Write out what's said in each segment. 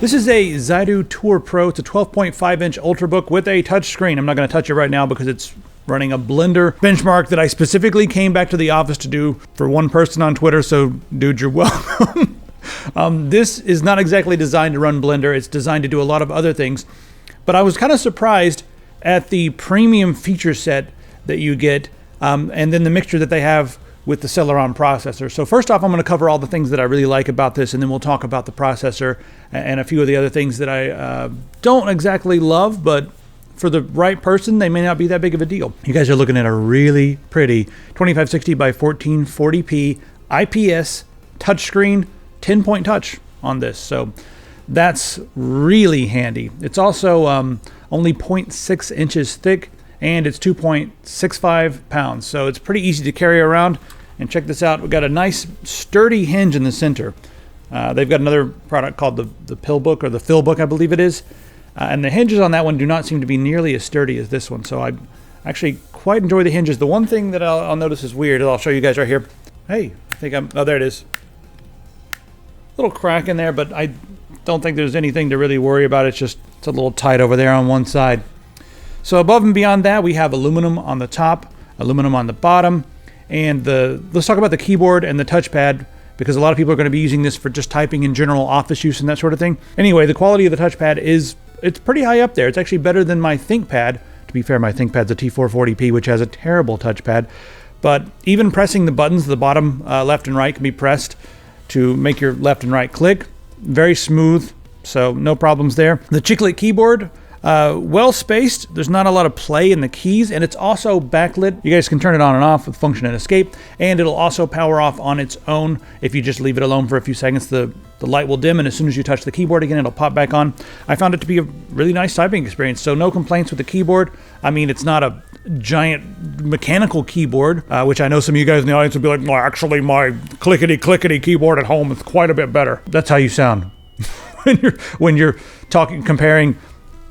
This is a Xidu Tour Pro. It's a 12.5-inch Ultrabook with a touchscreen. I'm not going to touch it right now because it's running a Blender benchmark that I specifically came back to the office to do for one person on Twitter, so dude, you're welcome. This is not exactly designed to run Blender. It's designed to do a lot of other things, but I was kind of surprised at the premium feature set that you get, and then the mixture that they have with the Celeron processor. So first off, I'm going to cover all the things that I really like about this, and then we'll talk about the processor and a few of the other things that I don't exactly love, but for the right person, they may not be that big of a deal. You guys are looking at a really pretty 2560 by 1440p IPS touchscreen, 10-point touch on this. So that's really handy. It's also only 0.6 inches thick, and it's 2.65 pounds. So it's pretty easy to carry around. And check this out. We've got a nice sturdy hinge in the center. They've got another product called the Pillbook, or the Philbook, I believe it is. And the hinges on that one do not seem to be nearly as sturdy as this one. So I actually quite enjoy the hinges. The one thing that I'll notice is weird, I'll show you guys right here. Hey, I think oh, there it is. Little crack in there, but I don't think there's anything to really worry about. It's a little tight over there on one side. So above and beyond that, we have aluminum on the top, aluminum on the bottom, and let's talk about the keyboard and the touchpad, because a lot of people are going to be using this for just typing in general office use and that sort of thing. Anyway, the quality of the touchpad it's pretty high up there. It's actually better than my ThinkPad. To be fair, my ThinkPad's a T440p, which has a terrible touchpad. But even pressing the buttons, the bottom left and right can be pressed to make your left and right click. Very smooth, so no problems there. The chiclet keyboard, well spaced. There's not a lot of play in the keys, and it's also backlit. You guys can turn it on and off with function and escape, and it'll also power off on its own if you just leave it alone for a few seconds. The light will dim, and as soon as you touch the keyboard again, it'll pop back on. I found it to be a really nice typing experience, so no complaints with the keyboard. I mean, it's not a giant mechanical keyboard, which I know some of you guys in the audience will be like, well, actually my clickety keyboard at home is quite a bit better. That's how you sound when you're comparing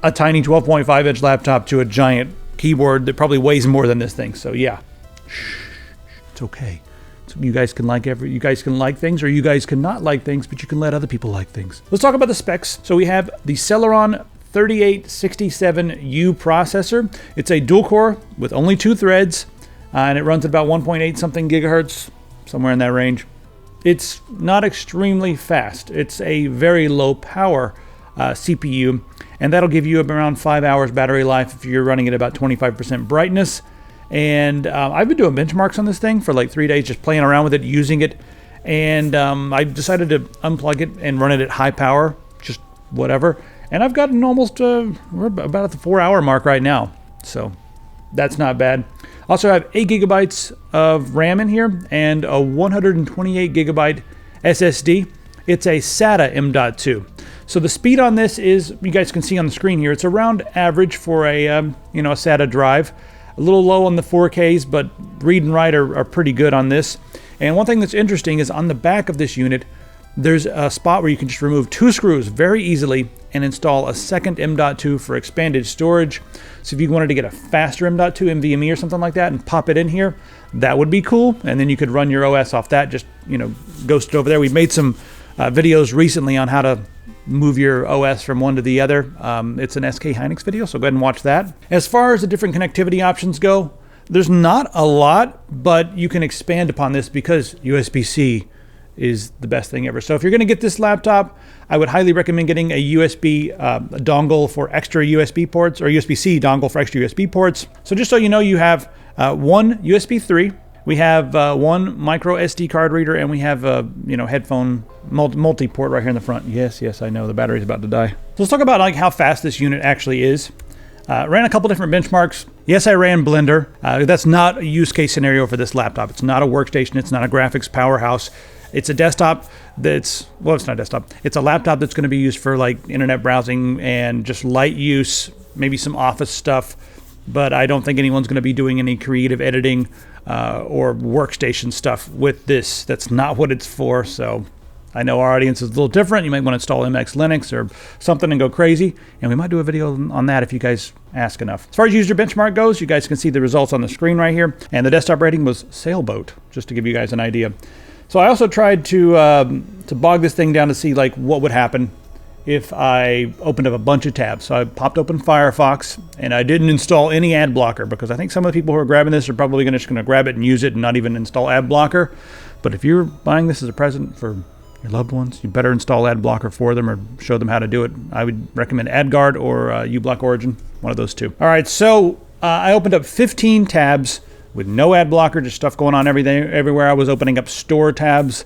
a tiny 12.5-inch laptop to a giant keyboard that probably weighs more than this thing. So yeah, it's okay. So you guys can like things, or you guys cannot like things, but you can let other people like things. Let's talk about the specs. So we have the Celeron 3867U processor. It's a dual core with only 2 threads, and it runs at about 1.8 something gigahertz, somewhere in that range. It's not extremely fast. It's a very low power CPU, and that'll give you around 5 hours battery life if you're running at about 25% brightness. And I've been doing benchmarks on this thing for like 3 days, just playing around with it, using it, and I decided to unplug it and run it at high power, just whatever. And I've gotten almost, we're about at the 4-hour mark right now, so that's not bad. Also have 8 gigabytes of RAM in here and a 128 gigabyte SSD. It's a SATA M.2. So the speed on this is, you guys can see on the screen here, it's around average for a SATA drive. A little low on the 4Ks, but read and write are pretty good on this. And one thing that's interesting is on the back of this unit, there's a spot where you can just remove 2 screws very easily and install a second M.2 for expanded storage. So if you wanted to get a faster M.2 NVMe or something like that and pop it in here, that would be cool. And then you could run your OS off that, just, ghost it over there. We've made some videos recently on how to move your OS from one to the other. It's an SK Hynix video, so go ahead and watch that. As far as the different connectivity options go, there's not a lot, but you can expand upon this because USB-C is the best thing ever. So if you're going to get this laptop, I would highly recommend getting a USB dongle for extra USB ports, or USB-C dongle for extra USB ports. So just so you know, you have one USB 3, we have one micro SD card reader, and we have a headphone multi-port right here in the front. Yes, I know the battery's about to die. So let's talk about how fast this unit actually is. Ran a couple different benchmarks. Yes, I ran Blender. That's not a use case scenario for this laptop. It's not a workstation. It's not a graphics powerhouse. It's a desktop it's not a desktop. It's a laptop that's going to be used for like internet browsing and just light use, maybe some office stuff. But I don't think anyone's going to be doing any creative editing or workstation stuff with this. That's not what it's for. So I know our audience is a little different. You might want to install MX Linux or something and go crazy. And we might do a video on that if you guys ask enough. As far as user benchmark goes, you guys can see the results on the screen right here. And the desktop rating was Sailboat, just to give you guys an idea. So I also tried to bog this thing down to see like what would happen if I opened up a bunch of tabs. So I popped open Firefox, and I didn't install any ad blocker, because I think some of the people who are grabbing this are probably just going to grab it and use it and not even install ad blocker. But if you're buying this as a present for your loved ones, you better install ad blocker for them or show them how to do it. I would recommend AdGuard or uBlock Origin, one of those two. All right, so I opened up 15 tabs with no ad blocker, just stuff going on everywhere. I was opening up store tabs,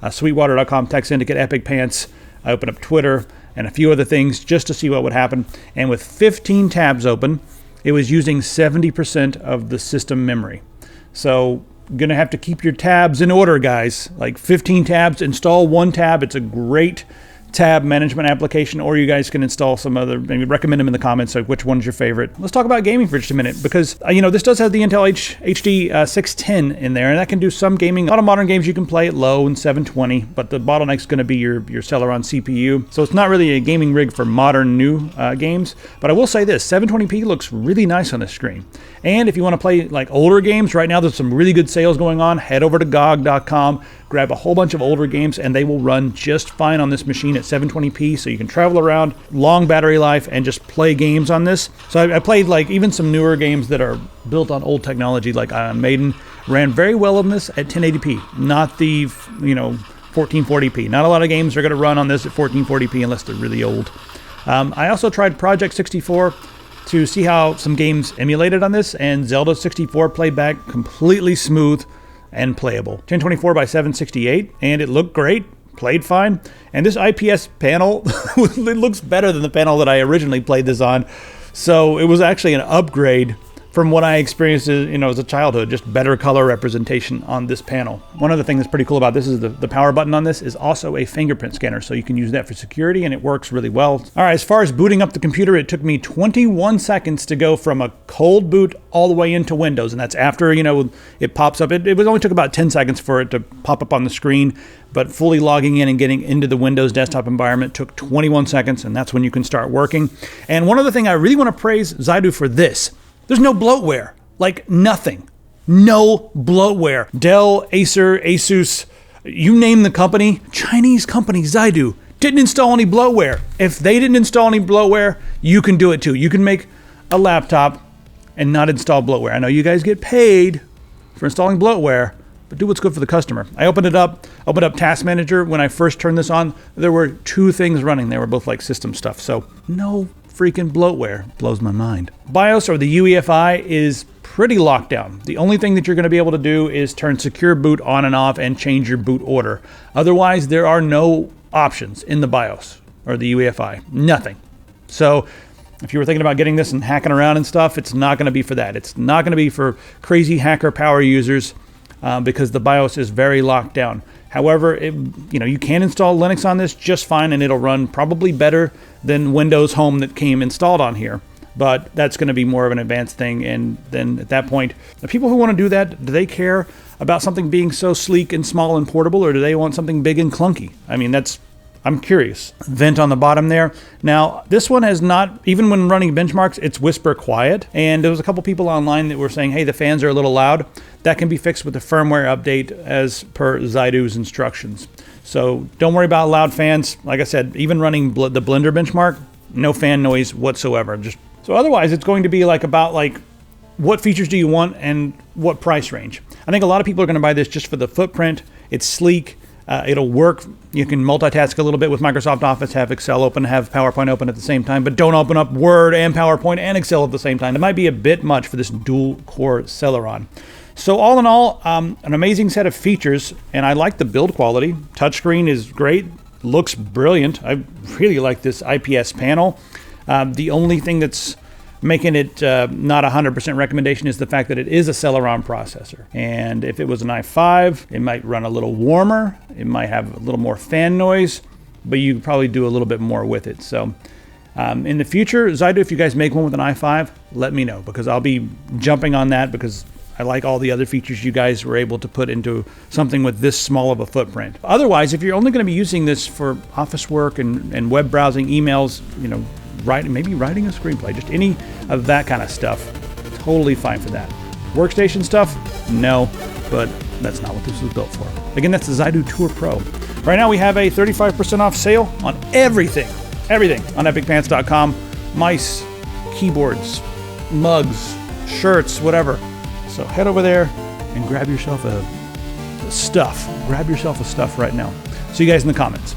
Sweetwater.com, Tech Syndicate, Epic Pants. I opened up Twitter and a few other things just to see what would happen. And with 15 tabs open, it was using 70% of the system memory. So gonna have to keep your tabs in order, guys. Like 15 tabs, install one tab. It's a great tab management application, or you guys can install some other, maybe recommend them in the comments, like which one's your favorite. Let's talk about gaming for just a minute, because this does have the Intel HD 610 in there, and that can do some gaming. A lot of modern games you can play at low and 720, but the bottleneck's going to be your Celeron CPU. So it's not really a gaming rig for modern new games, but I will say this, 720p looks really nice on this screen. And if you want to play like older games, right now there's some really good sales going on. Head over to GOG.com, grab a whole bunch of older games, and they will run just fine on this machine at 720p, so you can travel around, long battery life, and just play games on this. So I played like even some newer games that are built on old technology, like Iron Maiden, ran very well on this at 1080p, not the 1440p. Not a lot of games are going to run on this at 1440p unless they're really old. I also tried Project 64 to see how some games emulated on this, and Zelda 64 played back completely smooth and playable. 1024 by 768, and it looked great, played fine. And this IPS panel, it looks better than the panel that I originally played this on. So it was actually an upgrade from what I experienced as a childhood, just better color representation on this panel. One other thing that's pretty cool about this is the power button on this is also a fingerprint scanner, so you can use that for security, and it works really well. All right, as far as booting up the computer, it took me 21 seconds to go from a cold boot all the way into Windows, and that's after, it pops up. It only took about 10 seconds for it to pop up on the screen, but fully logging in and getting into the Windows desktop environment took 21 seconds, and that's when you can start working. And one other thing I really want to praise Xidu for this. There's no bloatware, like nothing. No bloatware. Dell, Acer, Asus, you name the company, Chinese company Xidu didn't install any bloatware. If they didn't install any bloatware, you can do it too. You can make a laptop and not install bloatware. I know you guys get paid for installing bloatware, but do what's good for the customer. I opened up Task Manager. When I first turned this on, there were 2 things running. They were both like system stuff. So no freaking bloatware. Blows my mind. BIOS, or the UEFI, is pretty locked down. The only thing that you're going to be able to do is turn secure boot on and off and change your boot order. Otherwise, there are no options in the BIOS or the UEFI. Nothing. So if you were thinking about getting this and hacking around and stuff, it's not going to be for that. It's not going to be for crazy hacker power users because the BIOS is very locked down. However, you can install Linux on this just fine, and it'll run probably better than Windows Home that came installed on here. But that's going to be more of an advanced thing, and then at that point, the people who want to do that, do they care about something being so sleek and small and portable, or do they want something big and clunky? I mean, I'm curious. Vent on the bottom there. Now, this one has not, even when running benchmarks, it's whisper quiet. And there was a couple people online that were saying, hey, the fans are a little loud. That can be fixed with the firmware update as per Xidu's instructions. So don't worry about loud fans. Like I said, even running the Blender benchmark, no fan noise whatsoever. So otherwise, it's going to be about what features do you want and what price range. I think a lot of people are going to buy this just for the footprint. It's sleek. It'll work. You can multitask a little bit with Microsoft Office, have Excel open, have PowerPoint open at the same time, but don't open up Word and PowerPoint and Excel at the same time. It might be a bit much for this dual-core Celeron. So all in all, an amazing set of features, and I like the build quality. Touchscreen is great, looks brilliant. I really like this IPS panel. The only thing that's making it not 100% recommendation is the fact that it is a Celeron processor. And if it was an i5, it might run a little warmer. It might have a little more fan noise, but you could probably do a little bit more with it. So in the future, Xidu, if you guys make one with an i5, let me know, because I'll be jumping on that, because I like all the other features you guys were able to put into something with this small of a footprint. Otherwise, if you're only going to be using this for office work and web browsing, emails, maybe writing a screenplay, just any of that kind of stuff, totally fine for that. Workstation stuff, no, but that's not what this was built for. Again, that's the Xidu Tour Pro. Right now we have a 35% off sale on everything everything on epicpants.com. Mice, keyboards, mugs, shirts, whatever. So head over there and grab yourself a stuff. Grab yourself a stuff right now. See you guys in the comments.